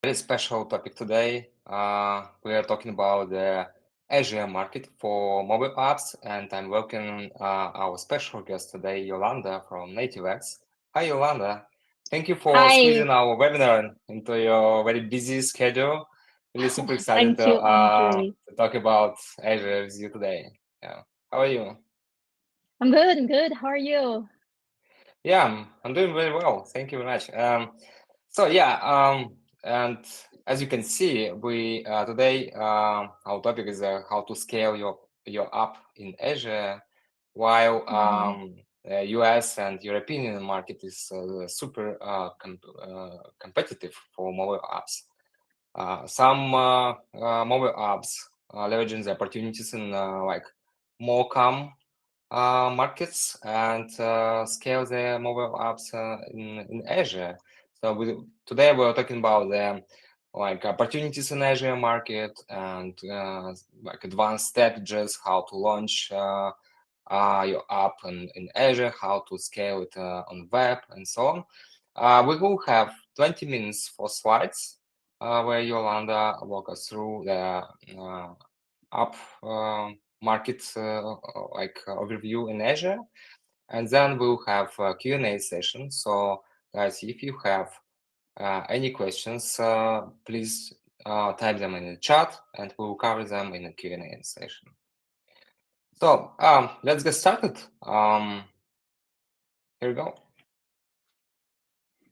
Very special topic today. We are talking about the Asia market for mobile apps, and I'm welcoming our special guest today, Yolanda from NativeX. Hi, Yolanda. Thank you for Hi, squeezing our webinar into your very busy schedule. Really super excited thank you, Andre. to talk about Asia with you today. Yeah. How are you? I'm good, I'm good. How are you? Yeah, I'm doing very well. Thank you very much. So yeah, and as you can see, we today our topic is how to scale your app in Asia, while Mhm. US and European market is super competitive for mobile apps. Some mobile apps leveraging the opportunities in like more calm markets and scale the mobile apps in Asia. So today we're talking about the like opportunities in Asia market and like advanced strategies, how to launch your app in Asia, how to scale it on web and so on. We will have 20 minutes for slides where Yolanda walk us through the app market like overview in Asia, and then we'll have a Q&A session. So guys, if you have any questions, please type them in the chat and we'll cover them in the Q&A session. So let's get started. Here we go.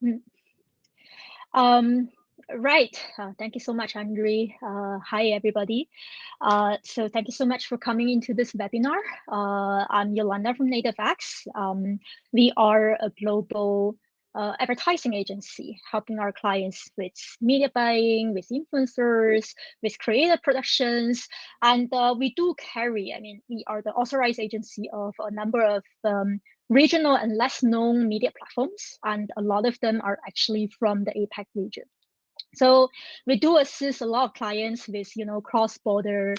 Mm. Um, right. Thank you so much, Andre. Hi, everybody. So thank you so much for coming into this webinar. I'm Yolanda from NativeX. We are a global advertising agency helping our clients with media buying, with influencers, with creative productions. And we do carry, we are the authorized agency of a number of regional and less known media platforms, and a lot of them are actually from the APAC region. So we do assist a lot of clients with, cross-border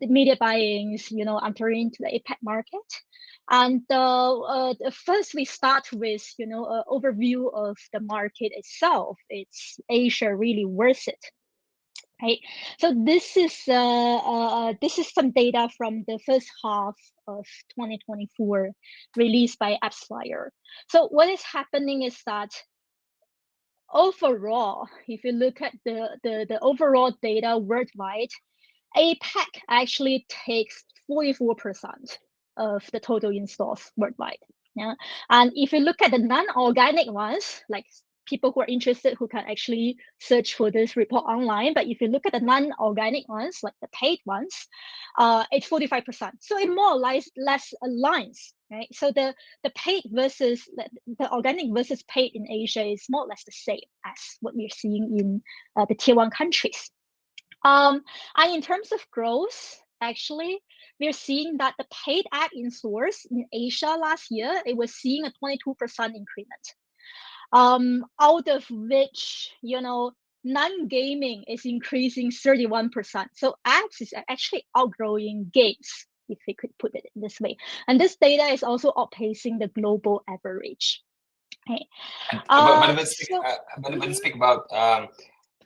media buyings, entering into the APAC market. And first we start with, an overview of the market itself. It's Asia really worth it? Right. So this is some data from the first half of 2024 released by AppsFlyer. So what is happening is that overall, if you look at the overall data worldwide, APAC actually takes 44% of the total installs worldwide. Yeah. And if you look at the non-organic ones, like people who are interested who can actually search for this report online, but if you look at the non-organic ones, like the paid ones, it's 45%. So it more or less aligns, right? So the paid versus the organic versus paid in Asia is more or less the same as what we're seeing in the tier one countries. And in terms of growth, actually, we're seeing that the paid ad in stores in Asia last year, it was seeing a 22% increment. Out of which, non-gaming is increasing 31%. So ads is actually outgrowing games, if we could put it in this way. And this data is also outpacing the global average. Okay. And, but when we speak, So when we mhm. speak about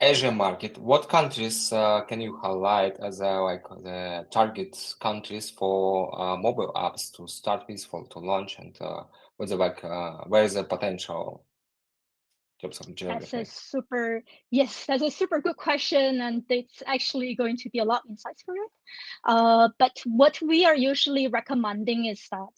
Asia market, what countries can you highlight as like the target countries for mobile apps to start with, for to launch, and what's the like where is the potential in terms of That's a geography? super, yes, that's a super good question, and it's actually going to be a lot of insights for it. But what we are usually recommending is that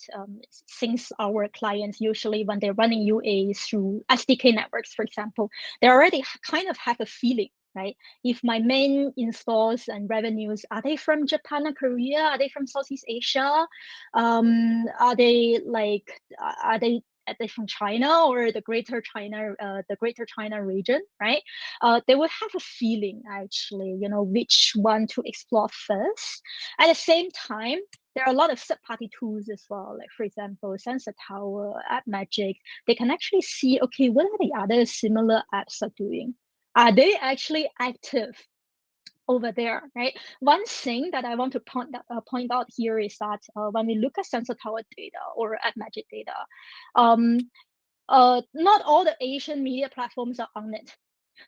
since our clients usually when they're running UA through SDK networks, for example, they already kind of have a feeling, right? If my main installs and revenues, are they from Japan or Korea? Are they from Southeast Asia? Are they like, are they from China or the Greater China region, right? They will have a feeling actually, which one to explore first. At the same time, there are a lot of third-party tools as well, like for example, Sensor Tower, AppMagic. They can actually see, okay, what are the other similar apps are doing? Are they actually active over there, right? One thing that I want to point out here is that when we look at Sensor Tower data or AppMagic data, not all the Asian media platforms are on it.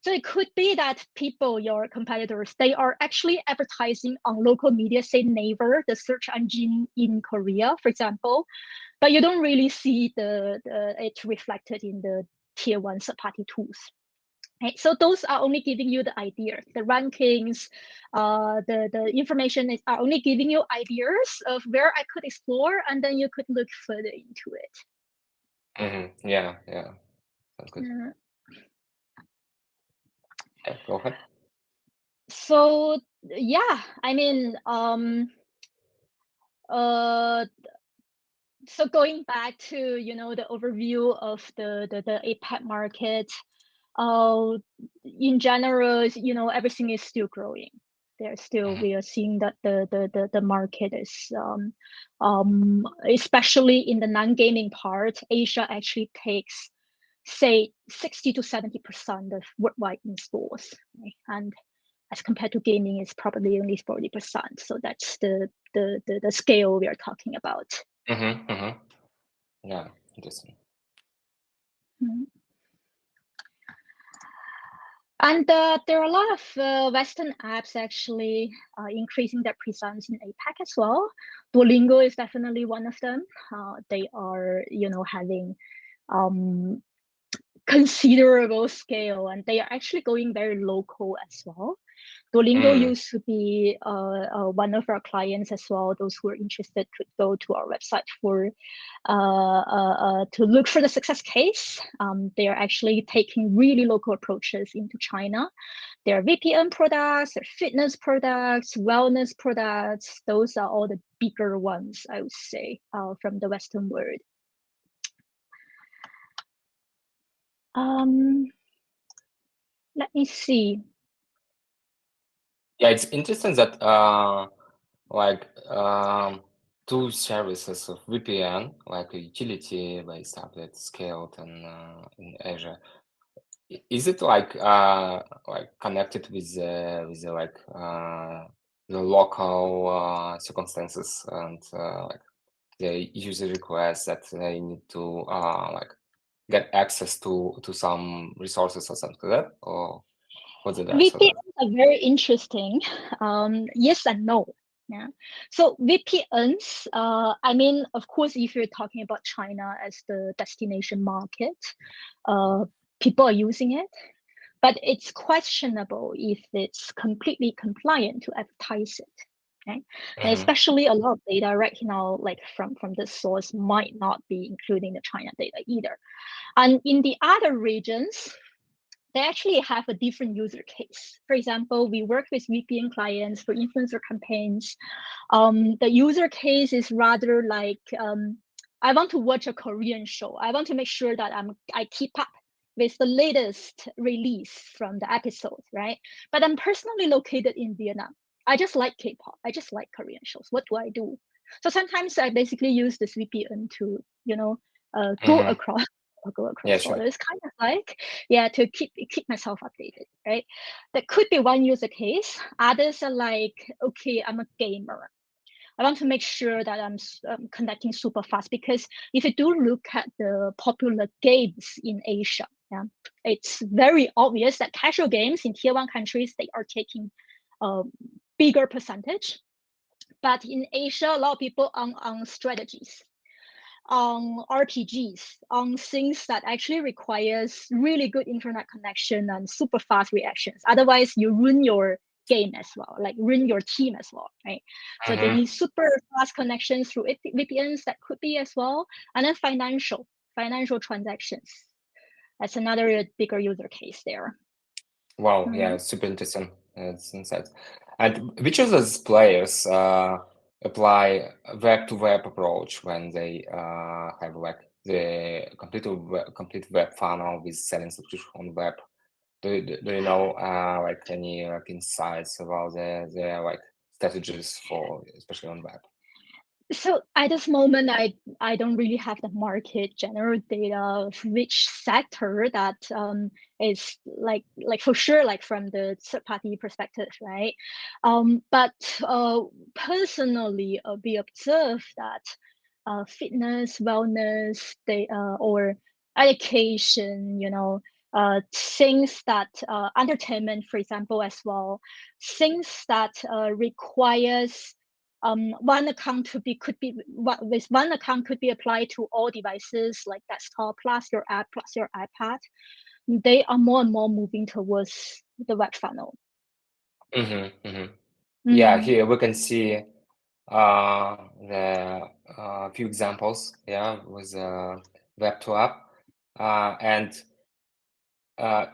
So it could be that people, your competitors, they are actually advertising on local media, say Naver, the search engine in Korea, for example, but you don't really see it reflected in the tier one third-party tools. Right? So those are only giving you the idea. The rankings, the information are only giving you ideas of where I could explore, and then you could look further into it. Yeah, sounds good. Yeah, go ahead. So yeah, I mean, so going back to the overview of the APAC market, in general, everything is still growing. We are seeing that the market is especially in the non-gaming part, Asia actually takes, say, 60 to 70% of worldwide installs, right? And as compared to gaming, it's probably only 40%. So that's the scale we are talking about. Yeah, interesting. And there are a lot of Western apps actually increasing their presence in APAC as well. Duolingo is definitely one of them. They are, having considerable scale, and they are actually going very local as well. Duolingo used to be one of our clients as well. Those who are interested could go to our website for to look for the success case. They are actually taking really local approaches into China. There are VPN products, there are fitness products, wellness products. Those are all the bigger ones, I would say, from the Western world. Let me see. Yeah, it's interesting that two services of VPN, like a utility-based app that's scaled in Asia. Is it like connected with the local circumstances and like the user requests that they need to get access to some resources or something like that, or what's the answer? VPNs are very interesting. Yes and no. Yeah. So VPNs, I mean, of course, if you're talking about China as the destination market, people are using it, but it's questionable if it's completely compliant to advertise it. Okay? And especially a lot of data right now, like from the source, might not be including the China data either. And in the other regions, they actually have a different user case. For example, we work with VPN clients for influencer campaigns. The user case is rather like, I want to watch a Korean show. I want to make sure that I keep up with the latest release from the episode, right? But I'm personally located in Vietnam. I just like K-pop. I just like Korean shows. What do I do? So sometimes I basically use this VPN to, go across Yeah, sure. borders, kind of like, to keep myself updated, right? That could be one user case. Others are like, okay, I'm a gamer. I want to make sure that I'm connecting super fast, because if you do look at the popular games in Asia, it's very obvious that casual games in tier one countries, they are taking a bigger percentage. But in Asia, a lot of people on strategies, on RPGs, on things that actually requires really good internet connection and super fast reactions. Otherwise, you ruin your game as well, like ruin your team as well, right? So they need super fast connections through VPNs. That could be as well. And then financial transactions. That's another bigger user case there. Wow, yeah, super interesting. It's insight. And which of those players apply web-to-web approach when they have like the complete web funnel with selling subscription on web? Do you know like any like insights about their like strategies for especially on web? So at this moment, I don't really have the market general data of which sector that is like for sure, like from the third party perspective, right? But personally, we observe that fitness, wellness, or education, things that entertainment, for example, as well, things that requires one account with one account could be applied to all devices like desktop plus your app plus your iPad. They are more and more moving towards the web funnel. Yeah, here we can see the few examples, yeah, with web to app, and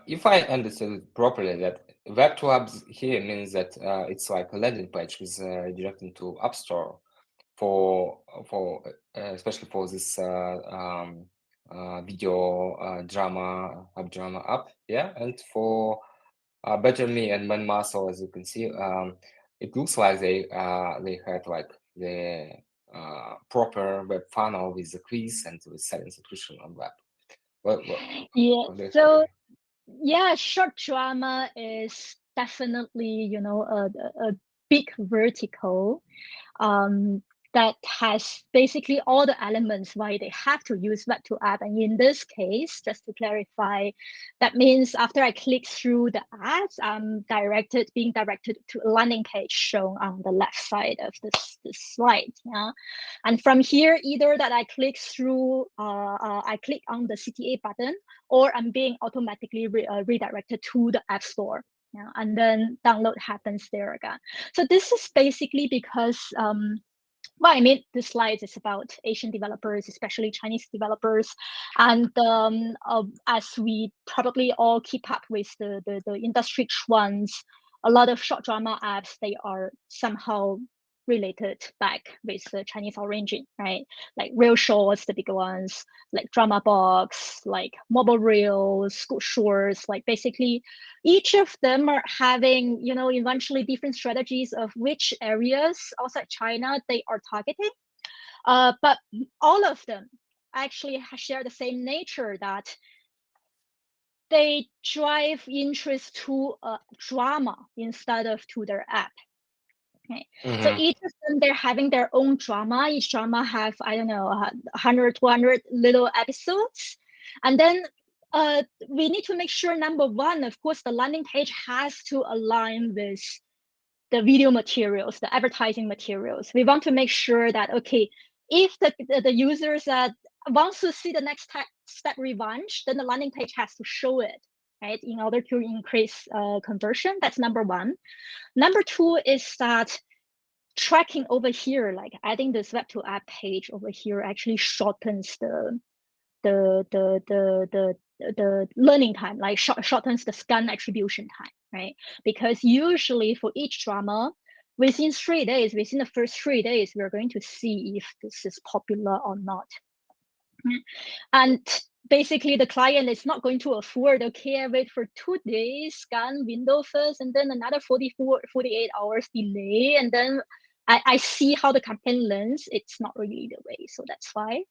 if I understood it properly, that web to apps here means that it's like a landing page with directing to App Store for especially for this video drama app, yeah, and for Better Me and ManMuscle, as you can see, it looks like they had like the proper web funnel with the quiz and with selling subscription on web. Yeah. What do you So think? yeah, short drama is definitely a big vertical that has basically all the elements why they have to use web to app. And in this case, just to clarify, that means after I click through the ads, I'm being directed to a landing page shown on the left side of this slide. Yeah, and from here, either that I click through, I click on the CTA button, or I'm being automatically redirected to the App Store. Yeah, and then download happens there again. So this is basically because well, I mean, this slide is about Asian developers, especially Chinese developers. And as we probably all keep up with the industry trends, a lot of short drama apps, they are somehow related back with the Chinese origin, right? Like Real Shorts, the big ones, like Drama Box, like Mobile Reels, School Shorts, like basically each of them are having, eventually different strategies of which areas outside China they are targeting. But all of them actually share the same nature, that they drive interest to drama instead of to their app. Okay. So each of them, they're having their own drama. Each drama have, I don't know, 100, 200 little episodes. And then we need to make sure, number one, of course, the landing page has to align with the video materials, the advertising materials. We want to make sure that, okay, if the users wants to see the next step revenge, then the landing page has to show it, right, in order to increase conversion. That's number one. Number two is that tracking over here, like adding this web to app page over here, actually shortens the learning time, like shortens the scan attribution time, right? Because usually for each drama, within the first 3 days, we're going to see if this is popular or not. And basically the client is not going to afford, okay, I wait for 2 days, scan window first, and then another 48 hours delay, and then I see how the campaign learns. It's not really the way. So that's why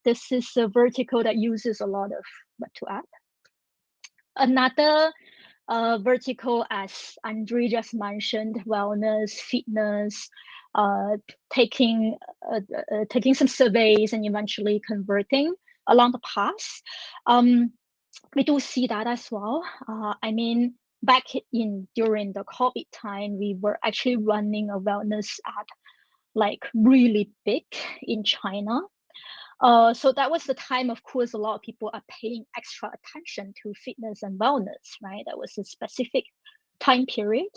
this is a vertical that uses a lot of web to app. Another vertical, as Andre just mentioned, wellness, fitness, taking some surveys and eventually converting along the path. We do see that as well. I mean, back during the COVID time, we were actually running a wellness app like really big in China. So that was the time, of course, a lot of people are paying extra attention to fitness and wellness, right? That was a specific time period.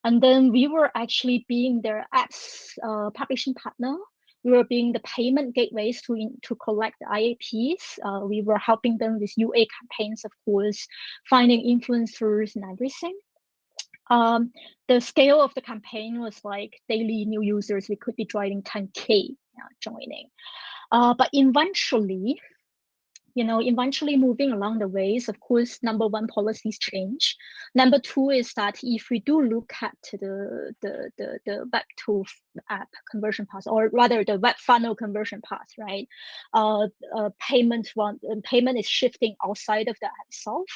And then we were actually being their apps publishing partner. We were being the payment gateways to collect the IAPs. We were helping them with UA campaigns, of course, finding influencers and everything. The scale of the campaign was like daily new users. We could be driving 10K joining. But eventually moving along the ways, of course, number one, policies change. Number two is that if we do look at the web to app conversion path, or rather the web funnel conversion path, right? Payment is shifting outside of the app itself.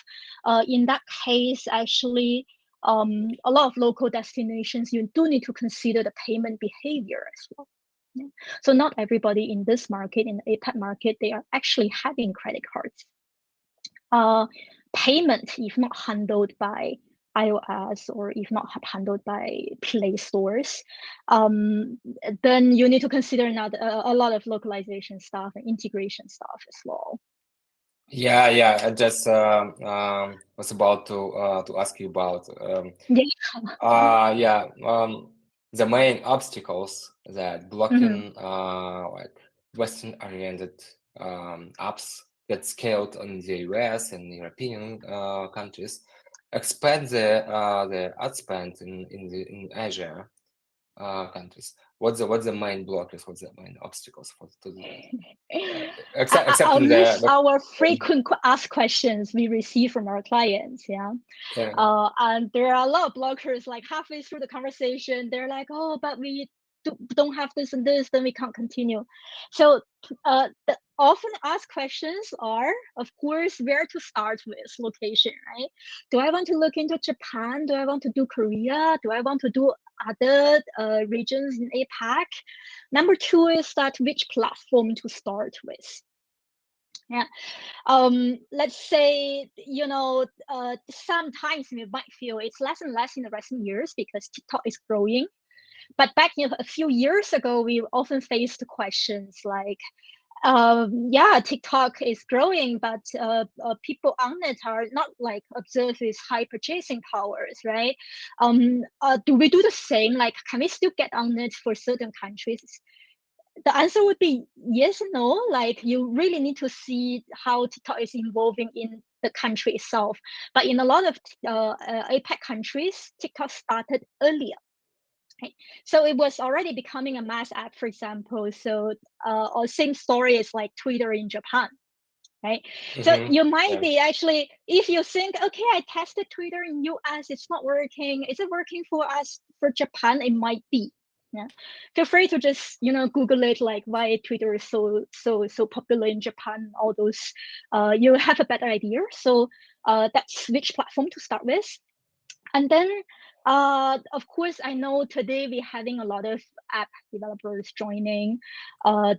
In that case, actually, a lot of local destinations, you do need to consider the payment behavior as well. Yeah. So not everybody in this market, in the APAC market, they are actually having credit cards. payment, if not handled by iOS or if not handled by Play stores, then you need to consider a lot of localization stuff and integration stuff as well. Yeah. I just was about to ask you about the main obstacles that blocking like Western-oriented apps that scaled in the US and European countries expand the ad spend in Asia countries. What's the main blockers? What's the main obstacles except I'll in list the our frequent asked questions we receive from our clients. And there are a lot of blockers. Like halfway through the conversation, they're like, "Oh, but we don't have this and this, then we can't continue." So the often asked questions are, of course, where to start with location, right? Do I want to look into Japan? Do I want to do Korea? Do I want to do other regions in APAC? Number two is that which platform to start with. Let's say, sometimes we might feel it's less and less in the recent years because TikTok is growing. But back a few years ago, we often faced questions like, TikTok is growing, but people on it are not like observe its high purchasing powers, right? Do we do the same? Like, can we still get on it for certain countries? The answer would be yes and no. Like, you really need to see how TikTok is evolving in the country itself. But in a lot of APAC countries, TikTok started earlier. Right? So it was already becoming a mass app, for example. So or same story is like Twitter in Japan. Right. So you might be actually, if you think, okay, I tested Twitter in US, it's not working. Is it working for us for Japan? It might be. Yeah. Feel free to just Google it, like why Twitter is so popular in Japan. All those, you have a better idea. So that's which platform to start with. And then, of course, I know today we're having a lot of app developers joining.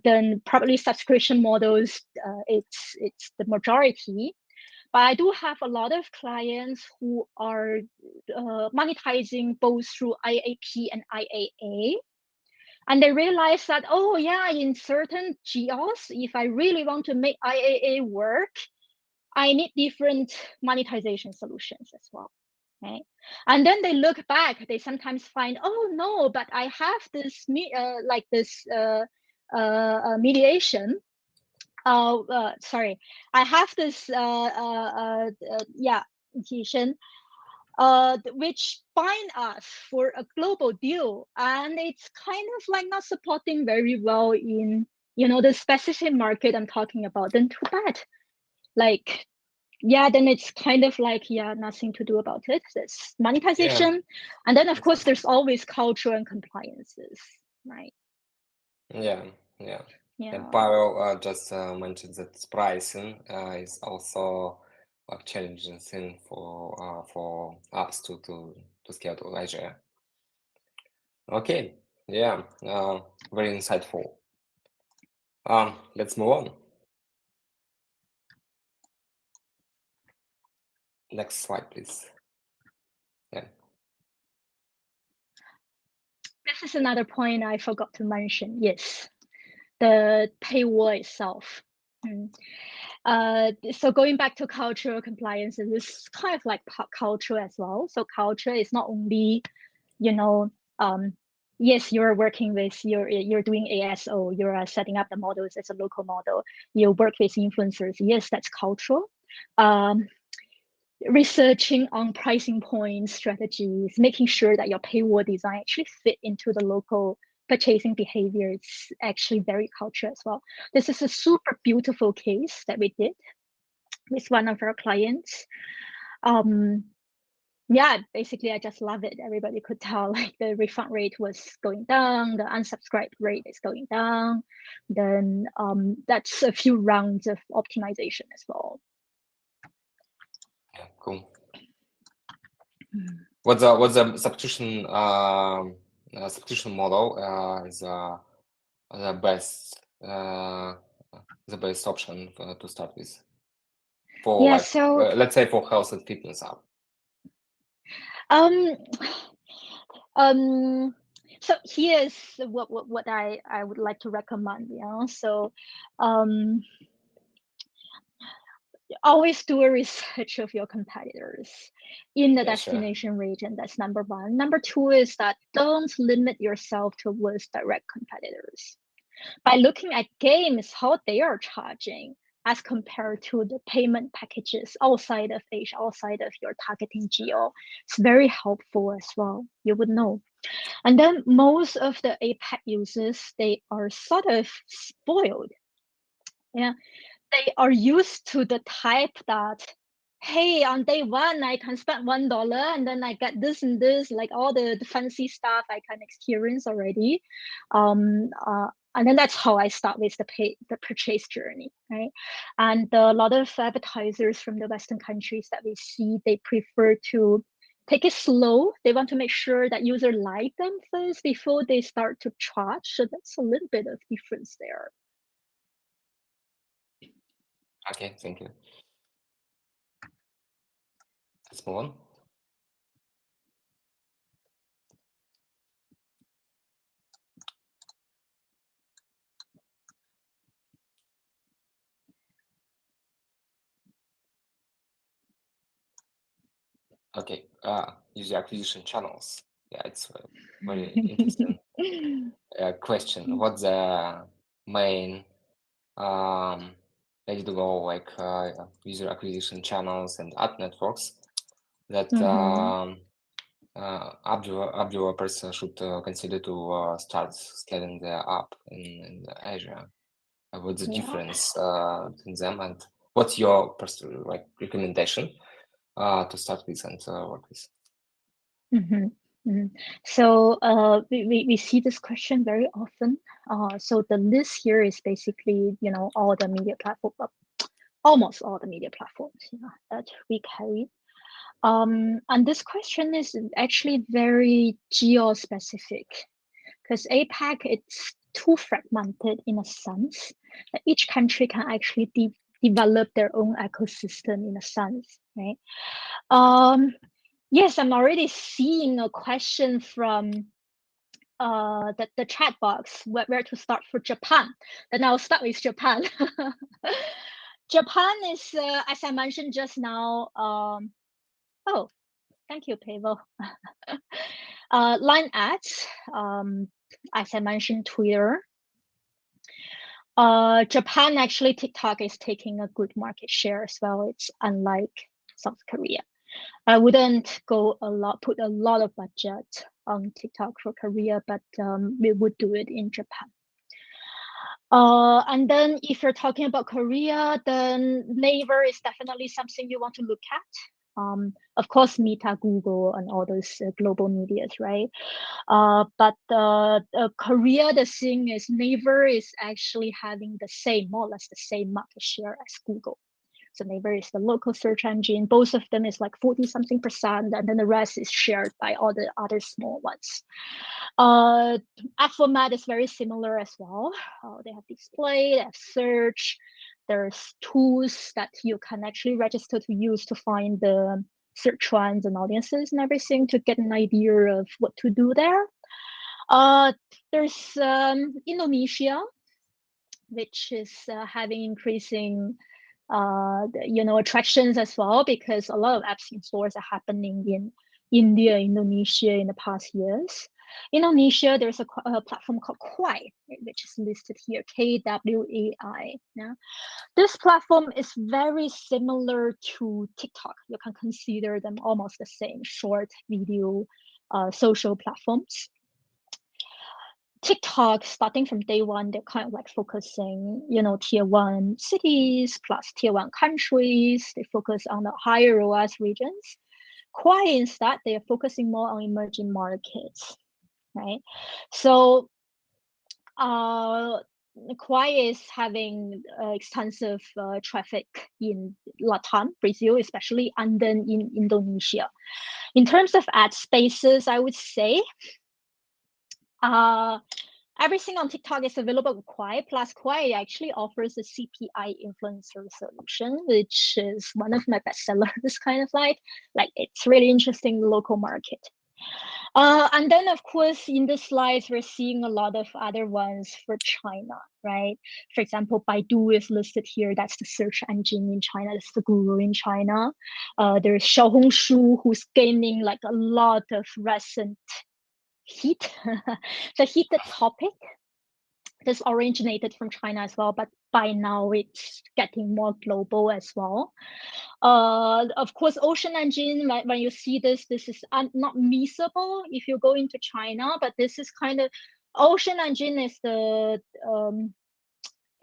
Then probably subscription models, it's the majority. But I do have a lot of clients who are monetizing both through IAP and IAA. And they realize that, oh yeah, in certain geos, if I really want to make IAA work, I need different monetization solutions as well. Right? And then they look back, they sometimes find, oh no, but I have this mediation. I have this mediation which bind us for a global deal, and it's kind of like not supporting very well in the specific market I'm talking about. Then too bad. Like, then it's kind of like, nothing to do about it. There's monetization. And then, of course, there's always culture and compliances, right? And Pavel just mentioned that pricing is also a challenging thing for us to scale to Asia. Okay, very insightful. Let's move on. Next slide, please. This is another point I forgot to mention. Yes, the paywall itself. So going back to cultural compliance, this is kind of like culture as well. So culture is not only, yes, you're working with, you're doing ASO, you're setting up the models as a local model, you work with influencers. Yes, that's cultural. Researching on pricing points, strategies, making sure that your paywall design actually fit into the local purchasing behavior. It's actually very cultural as well. This is a super beautiful case that we did with one of our clients. Basically, I just love it. Everybody could tell like the refund rate was going down, the unsubscribe rate is going down. Then that's a few rounds of optimization as well. Yeah, cool. What's the subscription model is the best option to start with? for Yeah, like so let's say for health and fitness app? um so here's what I would like to recommend, you know. So always do a research of your competitors in the Yeah, sure. destination region. That's number one. Number two is that don't limit yourself towards direct competitors. By looking at games, how they are charging as compared to the payment packages outside of Asia, outside of your targeting geo, it's very helpful as well. You would know. And then most of the APAC users, they are sort of spoiled. Yeah, they are used to the type that, hey, on day one I can spend $1 and then I get this and this, like all the fancy stuff I can experience already. And then that's how I start with the purchase journey, right? And a lot of advertisers from the Western countries that we see, they prefer to take it slow. They want to make sure that user like them first before they start to charge. So that's a little bit of difference there. Okay, thank you. Let's move on. Okay, user acquisition channels. Yeah, it's a very interesting question. What's the main ready to go like user acquisition channels and ad networks that app developers should consider to start scaling their app in Asia? What's the Yeah. difference in them, and what's your personal like recommendation to start with and work with? So we see this question very often. So the list here is basically, you know, all the media platform, almost all the media platforms, that we carry. And this question is actually very geo-specific because APAC, it's too fragmented in a sense that each country can actually develop their own ecosystem in a sense, right? Yes, I'm already seeing a question from the chat box where to start for Japan. Then I'll start with Japan. Japan is, as I mentioned just now, oh, thank you, Pavel. Line ads, as I mentioned, Twitter. Japan, actually, TikTok is taking a good market share as well. It's unlike South Korea. I wouldn't put a lot of budget on TikTok for Korea, but we would do it in Japan. And then if you're talking about Korea, then Naver is definitely something you want to look at. Of course, Meta, Google, and all those global medias, right? But Korea, the thing is, Naver is actually having more or less the same market share as Google. So Naver is the local search engine. Both of them is like 40-something%, and then the rest is shared by all the other small ones. Ad format is very similar as well. They have display, they have search. There's tools that you can actually register to use to find the search trends and audiences and everything to get an idea of what to do there. There's Indonesia, which is having increasing attractions as well, because a lot of apps in stores are happening in India, Indonesia in the past years. Indonesia, there's a platform called Kwai, which is listed here, KWAI. Yeah. This platform is very similar to TikTok. You can consider them almost the same short video social platforms. TikTok, starting from day one, they're kind of like focusing, tier 1 cities plus tier 1 countries. They focus on the higher ROAS regions. Kwai, instead, they are focusing more on emerging markets, right? So Kwai is having extensive traffic in Latam, Brazil especially, and then in Indonesia. In terms of ad spaces, I would say everything on TikTok is available with Kwai. Plus, Kwai actually offers a CPI influencer solution, which is one of my best sellers, kind of like it's really interesting local market. And then, of course, in the slides, we're seeing a lot of other ones for China, right? For example, Baidu is listed here. That's the search engine in China. That's the guru in China. There's Xiaohongshu, who's gaining like a lot of recent heat. The heated topic. This originated from China as well, but by now it's getting more global as well. Of course, Ocean Engine, when you see this is not missable if you go into China, but this is kind of, Ocean Engine is the,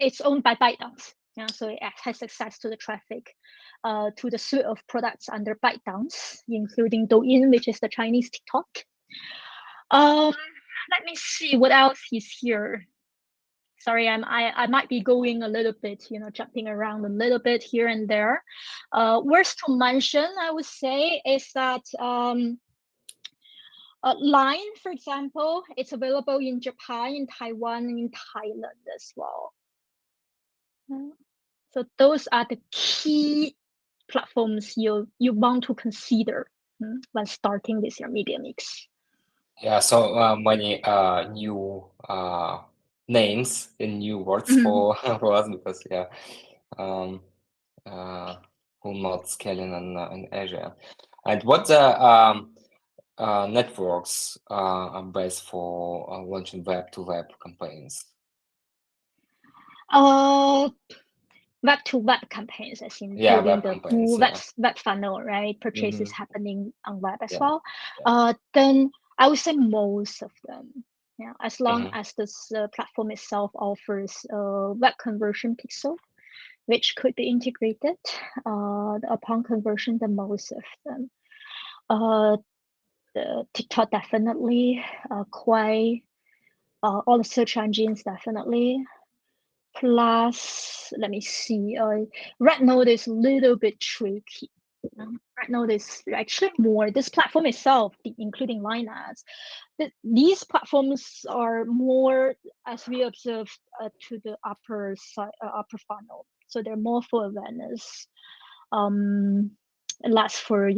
it's owned by ByteDance. Yeah, so it has access to the traffic, to the suite of products under ByteDance, including Douyin, which is the Chinese TikTok. Let me see what else is here. Sorry, I might be going a little bit, jumping around a little bit here and there. Worth to mention, I would say, is that Line, for example, it's available in Japan, in Taiwan, and in Thailand as well. So those are the key platforms you want to consider when starting with your media mix. Yeah, so many new names and new words for us, because we're not scaling in Asia. And what the networks are best for launching web-to-web campaigns? Web-to-web campaigns, as in Yeah, building web the campaigns, full yeah. web funnel, right? Purchases happening on web as Yeah, well. yeah. Then I would say most of them. Yeah, as long as this platform itself offers a web conversion pixel, which could be integrated upon conversion, the most of them. The TikTok definitely, Kwai, all the search engines definitely. Plus, let me see. RedNote is a little bit tricky. RedNote is actually more, this platform itself, including Line Ads, these platforms are more, as we observe, to the upper funnel. So they're more for awareness. Less for,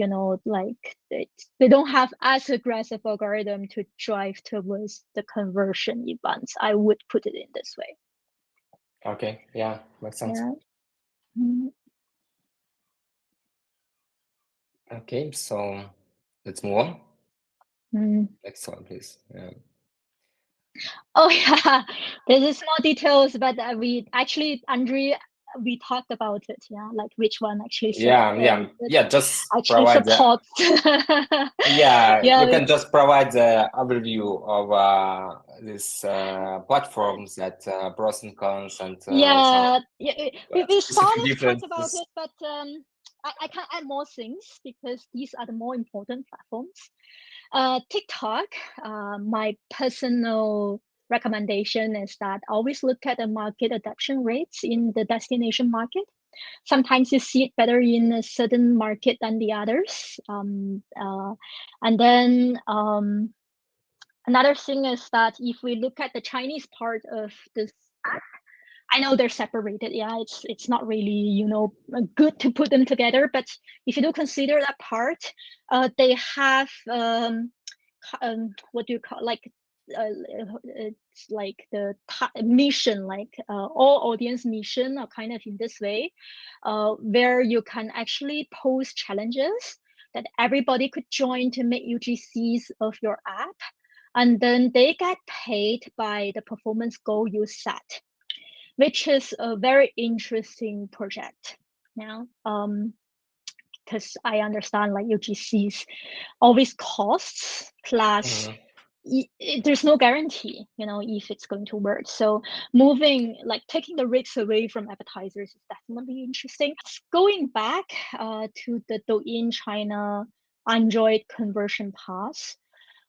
like they don't have as aggressive algorithm to drive towards the conversion events. I would put it in this way. Okay, yeah, makes sense. Yeah. Okay, so let's move on. Next one, please. Yeah. Oh yeah, there's more details, but we actually, Andre, we talked about it. Yeah, like which one actually. Just actually provide supports. yeah, Yeah, you can just provide the overview of these platforms, that pros and cons, and we sort of differences. talked about it, but I can add more things because these are the more important platforms. TikTok, my personal recommendation is that always look at the market adoption rates in the destination market. Sometimes you see it better in a certain market than the others. And then another thing is that if we look at the Chinese part of this app, I know they're separated. Yeah, it's not really good to put them together. But if you do consider that part, they have what do you call, like it's like the mission, like all audience mission are kind of in this way, where you can actually post challenges that everybody could join to make UGCs of your app, and then they get paid by the performance goal you set, which is a very interesting project now. Because I understand like UGCs always costs, plus there's no guarantee, if it's going to work. So taking the risks away from advertisers is definitely interesting. Going back to the Douyin China Android conversion path,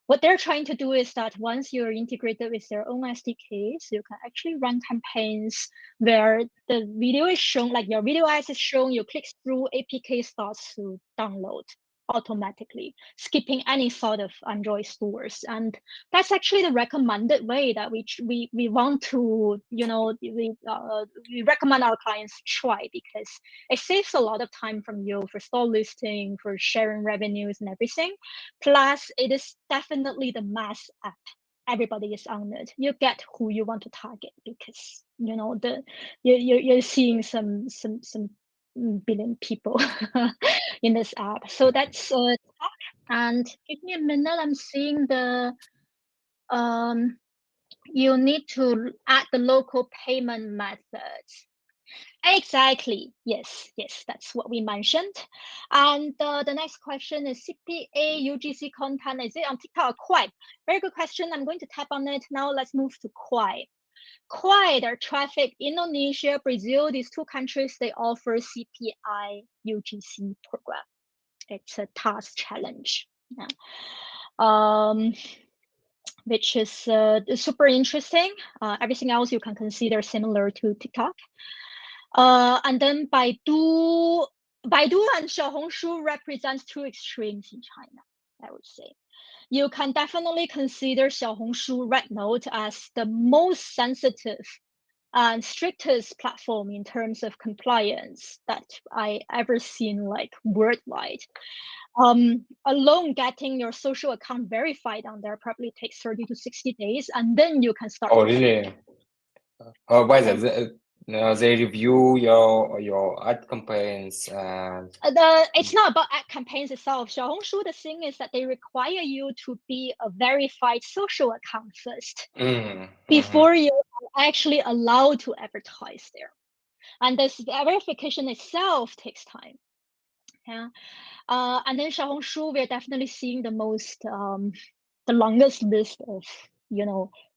what they're trying to do is that once you're integrated with their own SDKs, you can actually run campaigns where the video is shown, like your video ad is shown, you click through, APK starts to download automatically, skipping any sort of Android stores. And that's actually the recommended way that we want to, we recommend our clients to try, because it saves a lot of time from you for store listing, for sharing revenues and everything. Plus, it is definitely the mass app. Everybody is on it. You get who you want to target, because you're seeing some billion people in this app. So that's and give me a minute. I'm seeing the you need to add the local payment methods. Exactly. Yes, that's what we mentioned. And the next question is CPA UGC content. Is it on TikTok or Kwai? Very good question. I'm going to tap on it. Now let's move to Kwai. Kwai, their traffic, Indonesia, Brazil, these two countries, they offer CPI UGC program. It's a task challenge. Yeah. Which is super interesting. Everything else you can consider similar to TikTok. And then Baidu and Xiaohongshu represents two extremes in China, I would say. You can definitely consider Xiaohongshu Red Note as the most sensitive and strictest platform in terms of compliance that I ever seen, like worldwide. Alone getting your social account verified on there probably takes 30 to 60 days, and then you can start. Oh, really? Why is that? They review your ad campaigns and it's not about ad campaigns itself. Xiaohongshu, the thing is that they require you to be a verified social account first before you are actually allowed to advertise there. And this verification itself takes time. Yeah. And then Xiaohongshu, we're definitely seeing the most, the longest list of,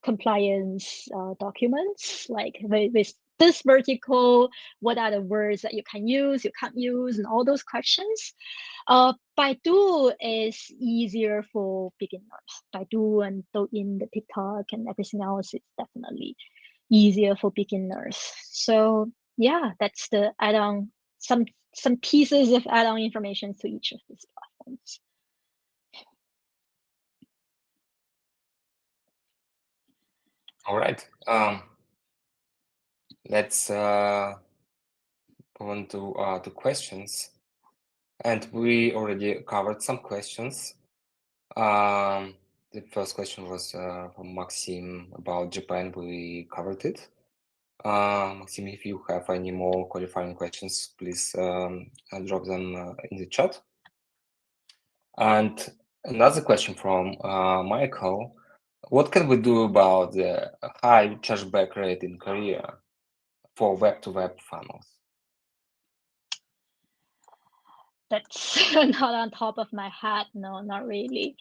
compliance documents, like with this vertical, what are the words that you can use, you can't use, and all those questions. Baidu is easier for beginners. Baidu and Douyin, the TikTok and everything else is definitely easier for beginners. So yeah, that's the add-on, some pieces of add-on information to each of these platforms. all right. Let's go on to questions, and we already covered some questions. The first question was from Maxim about Japan. We covered it. Maxim, if you have any more qualifying questions, please drop them in the chat. And another question from Michael: what can we do about the high chargeback rate in Korea for web-to-web funnels? That's not on top of my head. No, not really.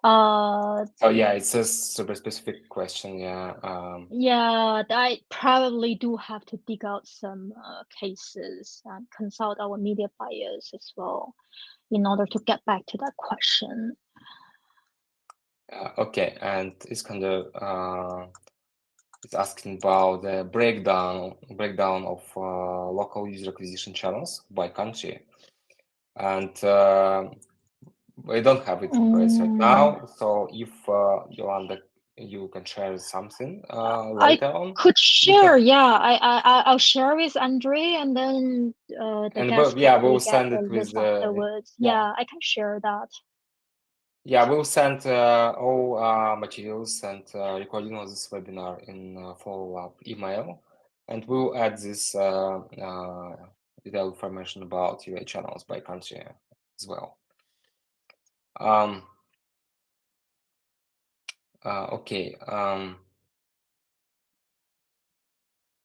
Oh yeah, it's a super specific question. Yeah. Yeah, I probably do have to dig out some cases and consult our media buyers as well in order to get back to that question. Okay, and Iskander is asking about the breakdown of local user acquisition channels by country, and we don't have it in place right now. So if Yolanda, you can share something later on. Could share, yeah. I'll share with Andre, and then the guest we'll send it with afterwards. Yeah, I can share that. Yeah, we'll send all materials and recording of this webinar in follow-up email, and we'll add this detailed information about UA channels by country as well. Okay.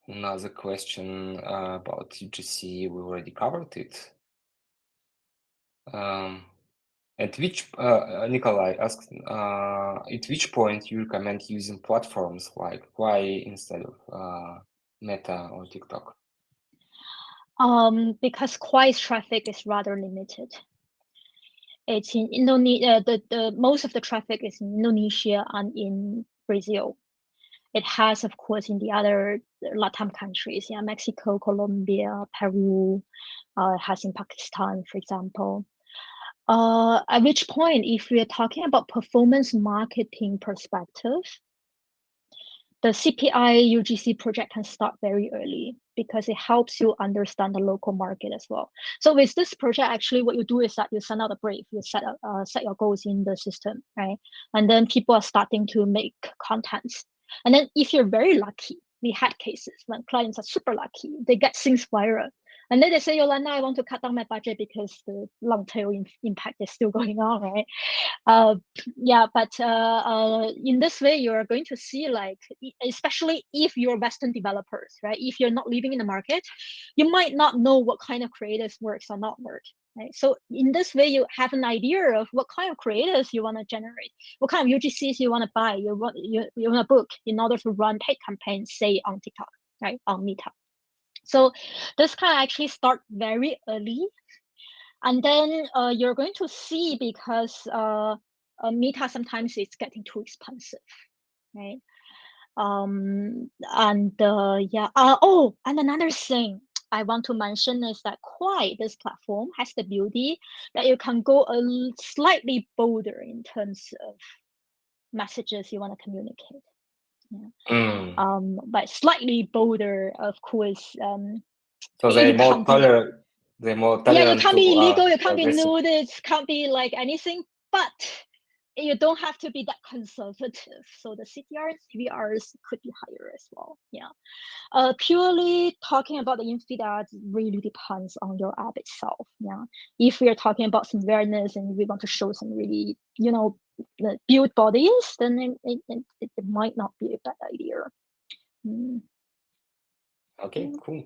Another question about UGC, we already covered it. At which Nikolai asked, at which point you recommend using platforms like Kwai instead of Meta or TikTok? Because Kwai's traffic is rather limited. It's in Indonesia. The most of the traffic is in Indonesia and in Brazil. It has, of course, in the other Latam countries, yeah, Mexico, Colombia, Peru. It has in Pakistan, for example. At which point, if we're talking about performance marketing perspective, the CPI UGC project can start very early because it helps you understand the local market as well. So with this project, actually, what you do is that you send out a brief, you set your goals in the system, right? And then people are starting to make contents. And then if you're very lucky, we had cases when clients are super lucky, they get things viral. And then they say, Yolanda, I want to cut down my budget because the long tail impact is still going on, right? Yeah, but in this way, you're going to see, like, especially if you're Western developers, right? If you're not living in the market, you might not know what kind of creatives works or not work, right? So in this way, you have an idea of what kind of creatives you want to generate, what kind of UGCs you want to buy, you want to book in order to run paid campaigns, say on TikTok, right, on Meta. So this can actually start very early. And then you're going to see, because Meta sometimes it's getting too expensive, right? And yeah. Oh, and another thing I want to mention is that Kwai, this platform, has the beauty that you can go slightly bolder in terms of messages you want to communicate. Yeah. But slightly bolder, of course. So they're it more can't be. tolerant. They're more Yeah, you tolerant can't to be illegal, you can't be aggressive. nuded, can't be like anything, but you don't have to be that conservative. So the CTR and CVRs could be higher as well. Yeah. Purely talking about the infidelity really depends on your app itself. Yeah. If we are talking about some awareness and we want to show some really, build bodies, then it might not be a bad idea. Okay, cool.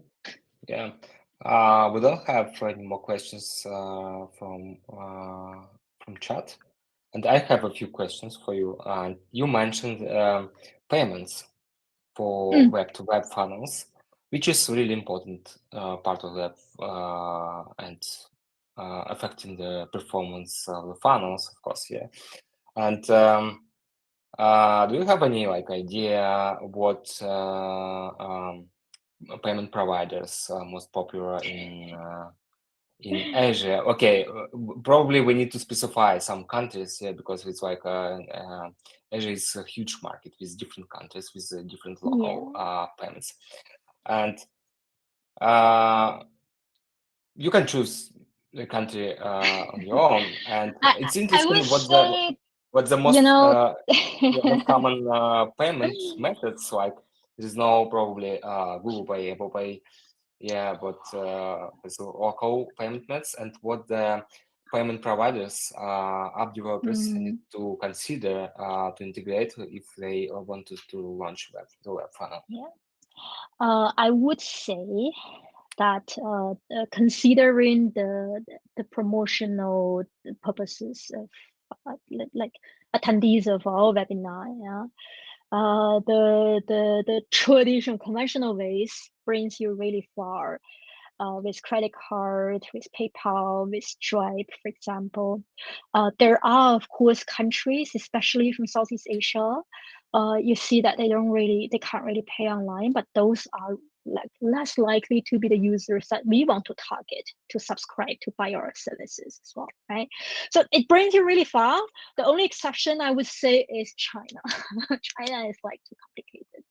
Yeah. We don't have any more questions from chat, and I have a few questions for you. You mentioned payments for web-to-web funnels, which is really important part of that and affecting the performance of the funnels, of course. Yeah. And do you have any idea what payment providers are most popular in Asia? Okay, probably we need to specify some countries here because it's like Asia is a huge market with different countries with different local payments, and you can choose the country on your own. And it's interesting what's the most most common payment methods. Like there's no probably Google Pay, Apple Pay, yeah, but it's local payment methods, and what the payment providers, app developers need to consider to integrate if they wanted to launch the web funnel. Yeah, I would say that considering the promotional purposes of like attendees of our webinar, yeah, the traditional conventional ways brings you really far. With credit card, with PayPal, with Stripe, for example. There are, of course, countries, especially from Southeast Asia, you see that they can't really pay online, but those are like less likely to be the users that we want to target to subscribe to buy our services as well, right? So it brings you really far. The only exception I would say is China. China is like too complicated.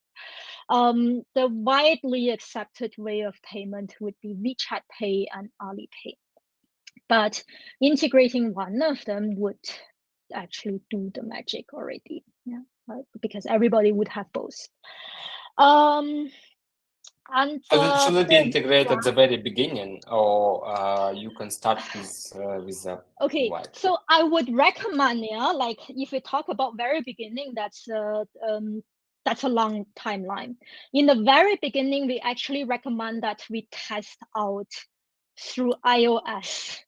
The widely accepted way of payment would be WeChat Pay and Alipay. But integrating one of them would actually do the magic already. Yeah, because everybody would have both. And should it be integrated at the very beginning, or you can start with the okay, so I would recommend, like if we talk about very beginning, that's a long timeline. In the very beginning, we actually recommend that we test out through iOS.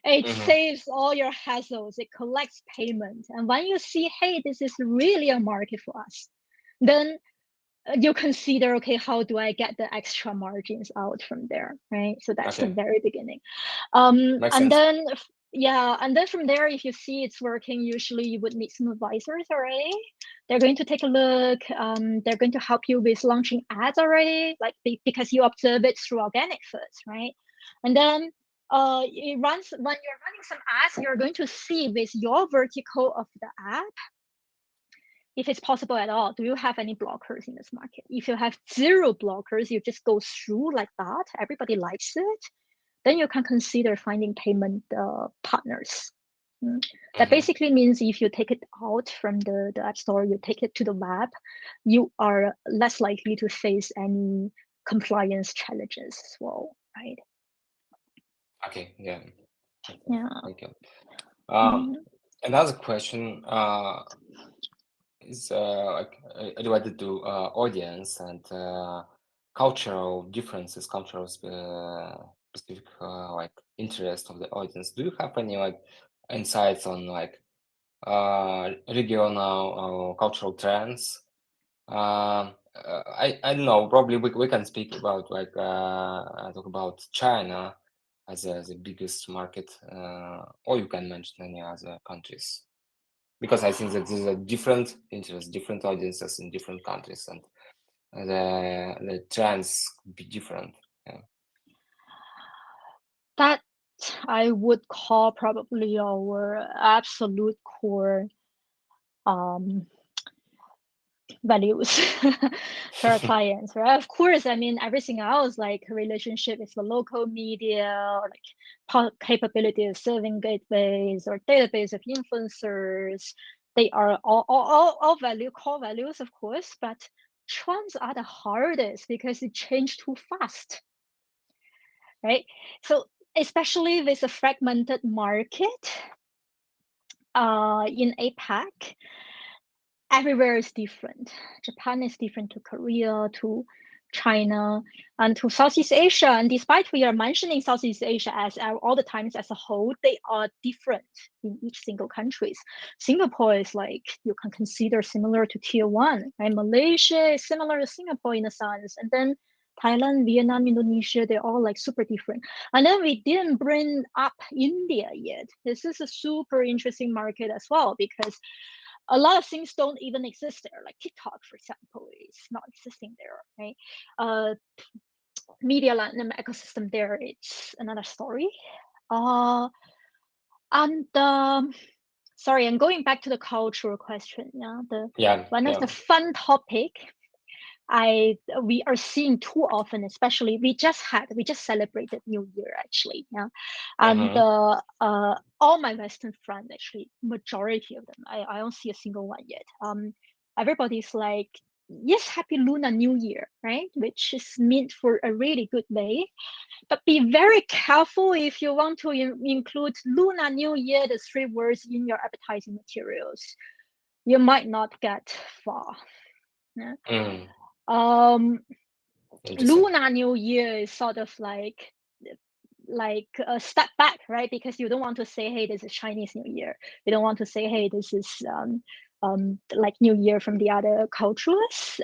It saves all your hassles, it collects payment. And when you see, hey, this is really a market for us, then you consider, okay, how do I get the extra margins out from there, right? So that's the very beginning. And then, and then from there, if you see it's working, usually you would meet some advisors already. They're going to take a look. They're going to help you with launching ads already, like because you observe it through organic first, right? And then when you're running some ads, you're going to see with your vertical of the app, if it's possible at all, do you have any blockers in this market? If you have 0 blockers, you just go through like that, everybody likes it, then you can consider finding payment partners. That basically means if you take it out from the App Store, you take it to the web, you are less likely to face any compliance challenges as well, right? Okay, yeah. Yeah. Thank you. Another question is related to audience and cultural differences, cultural specific like interest of the audience. Do you have any like insights on like regional cultural trends? I don't know. Probably we can speak about like talk about China as the biggest market, or you can mention any other countries, because I think that there's a different interest, different audiences in different countries, and the trends could be different. Yeah. That I would call probably our absolute core values for our clients, right? Of course, I mean, everything else like relationship with the local media, or like capability of serving gateways or database of influencers, they are all core values, of course, but trends are the hardest because it change too fast, right? So especially with a fragmented market in APAC, everywhere is different. Japan is different to Korea, to China, and to Southeast Asia. And despite we are mentioning Southeast Asia as all the times as a whole, they are different in each single countries. Singapore is like, you can consider similar to tier 1, right? Malaysia is similar to Singapore in a sense. And then Thailand, Vietnam, Indonesia, they're all like super different. And then we didn't bring up India yet. This is a super interesting market as well, because a lot of things don't even exist there. Like TikTok, for example, is not existing there, right? Media ecosystem there, it's another story. And sorry, I'm going back to the cultural question. One of the fun topic we are seeing too often, especially we just celebrated New Year actually, and all my Western friends, actually majority of them, I don't see a single one yet. Everybody's like, yes, happy Lunar New Year, right? Which is meant for a really good way, but be very careful if you want to include Lunar New Year, the 3 words, in your advertising materials. You might not get far. Yeah. Lunar New Year is sort of like a step back, right? Because you don't want to say, hey, this is Chinese New Year. You don't want to say, hey, this is like New Year from the other cultures.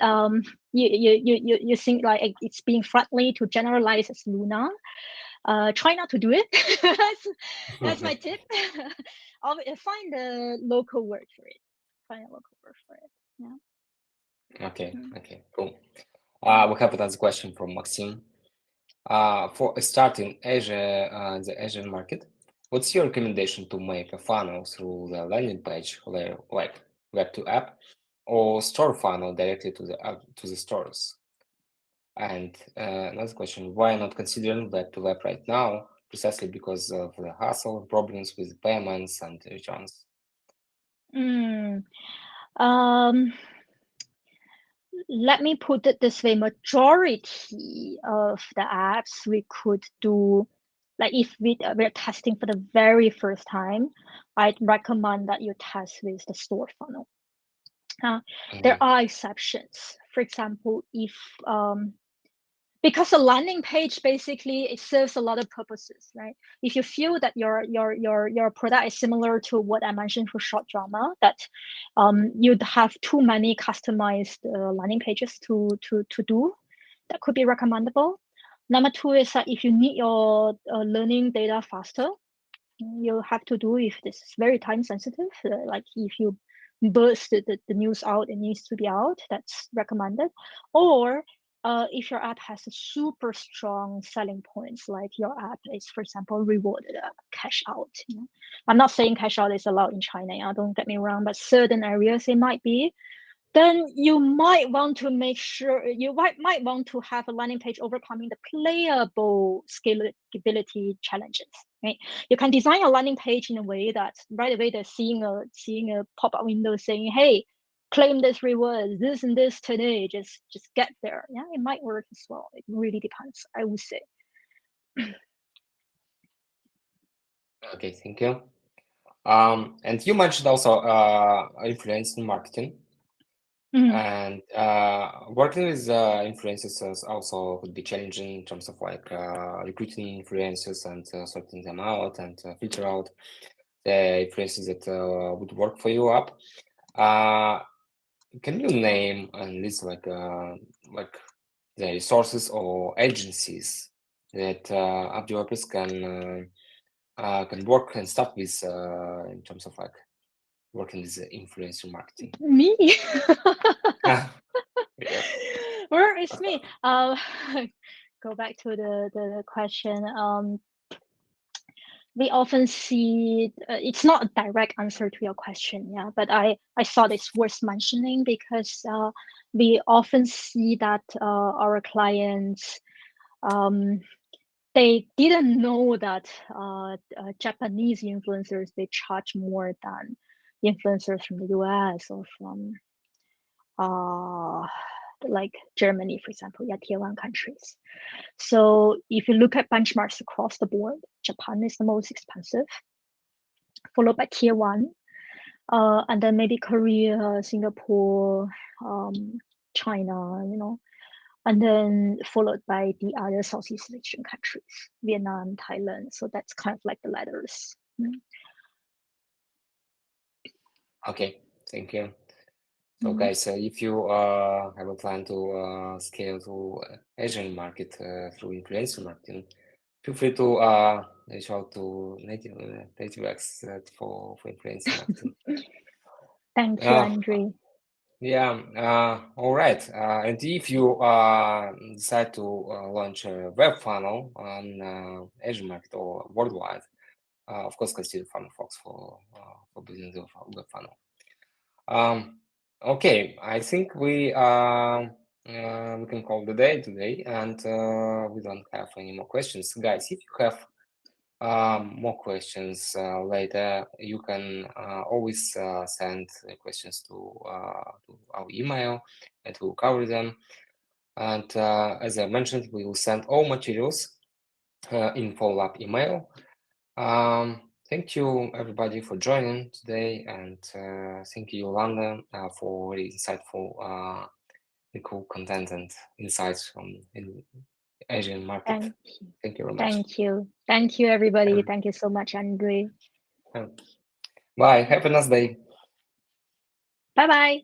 You think like it's being friendly to generalize as lunar. Try not to do it. That's my tip. Find a local word for it. Yeah. Okay, cool. We have another question from Maxim. For a start in Asia, the Asian market, what's your recommendation to make a funnel through the landing page, like web to app, or store funnel directly to the stores? And another question: why not considering web to web right now? Precisely because of the hassle, problems with payments and returns. Let me put it this way, majority of the apps we could do, like if we're testing for the very first time, I'd recommend that you test with the store funnel. There are exceptions. For example, if because the landing page basically it serves a lot of purposes, right? If you feel that your product is similar to what I mentioned for short drama, that you'd have too many customized landing pages to do, that could be recommendable. Number 2 is that if you need your learning data faster, you have to do if this is very time sensitive, like if you burst the news out, it needs to be out, that's recommended. Or if your app has a super strong selling points, like your app is, for example, rewarded cash out. I'm not saying cash out is allowed in China. Don't get me wrong, but certain areas it might be. Then you might want to make sure you might want to have a landing page overcoming the playable scalability challenges. Right? You can design your landing page in a way that right away they're seeing a pop-up window saying, "Hey, claim this reward, this and this today. Just get there." Yeah, it might work as well. It really depends, I would say. Okay, thank you. And you mentioned also influencer marketing. And working with influencers also could be challenging in terms of like recruiting influencers and sorting them out and filter out the influencers that would work for your app. Can you name and list like the resources or agencies that app developers can work and start with in terms of like working with influencer marketing? Me? Yeah. Where is me? Go back to the question. We often see it's not a direct answer to your question, yeah, but I thought it's worth mentioning because we often see that our clients they didn't know that Japanese influencers they charge more than influencers from the US or from like Germany, for example, yeah, tier 1 countries. So if you look at benchmarks across the board, Japan is the most expensive, followed by tier 1, and then maybe Korea, Singapore, China, and then followed by the other Southeast Asian countries, Vietnam, Thailand. So that's kind of like the ladders. Okay, thank you. So guys, if you have a plan to scale to Asian market through influencer marketing, feel free to reach out to NativeX for influencer marketing. Thank you, Andre. Yeah, all right. And if you decide to launch a web funnel on Asian market or worldwide, of course, consider FunnelFox for building the web funnel. Okay, I think we can call the day today, and we don't have any more questions, guys. If you have more questions later, you can always send questions to our email, and we'll cover them. And as I mentioned, we will send all materials in follow-up email. Thank you, everybody, for joining today, and thank you, Yolanda, for really insightful, cool content and insights from in Asian market. Thank you very much. Thank you, everybody. Thank you so much, Andre. Bye. Have a nice day. Bye-bye.